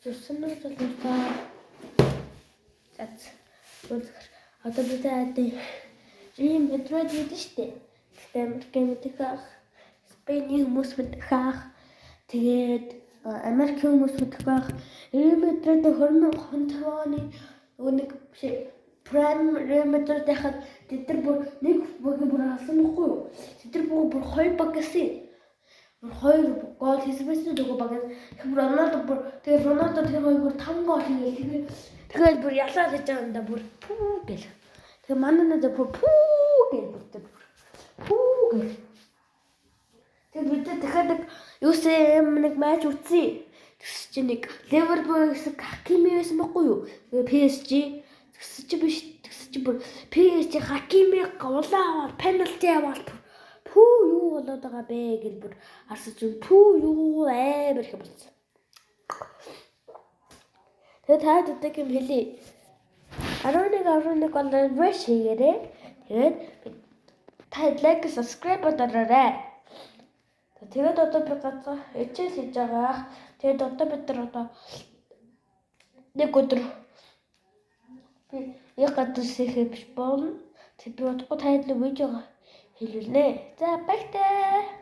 Зүрсэнүүд болоо. Одоо бид ийм Мадрид гэдэг штеп. Гэхдээ Америкийн мэдэх ах, Спейний хүмүүс мэдэх ах, тэгээд Америкийн хүмүүс мэдэх ах. Реал Мадрид 2005 оны нэг Прайм Реал Мадрид яхад тэд нар бүр нэг бүгийн бүр алсан байхгүй юу? Тэд нар бүр 2 баг гэсэн. 2 гол хийсмэс нөгөө баг. Тэгээд Рональдо тэр 2 бүр 5 гол хийгээл. Тэгээд бүр ялаа гэж байгаа юм да бүр пүү гэл. Тэгээд манай надад бүр пүү гэл бүрдээ. Пүү гэл. Тэгээд бид дахиад юусэн нэг матч үзье. Тэгс чи нэг Ливерпул гэсэн Хакими байсан байхгүй юу? Тэгээд PSG тэгс чи биш. Тэгс чи бүр PSG Хакими голоо пенальти аваад пүү юу болоод байгаа бэ гэл бүр харсаж пүү юу амар их болсон. Тэгээд таад өдөг юм хэлий. 11 оноор вэш хийгээрэй. Тэгээд та лайк subscribe дараарай. Тэгээд одоо би гацаа хичээл хийж байгаа. Тэгээд одоо бид нар одоо нэг өдөр би яг гадар сэхэ биш болно. Тэгээд би бодохгүй та хэд видео хэлүүлнэ. За баяртай.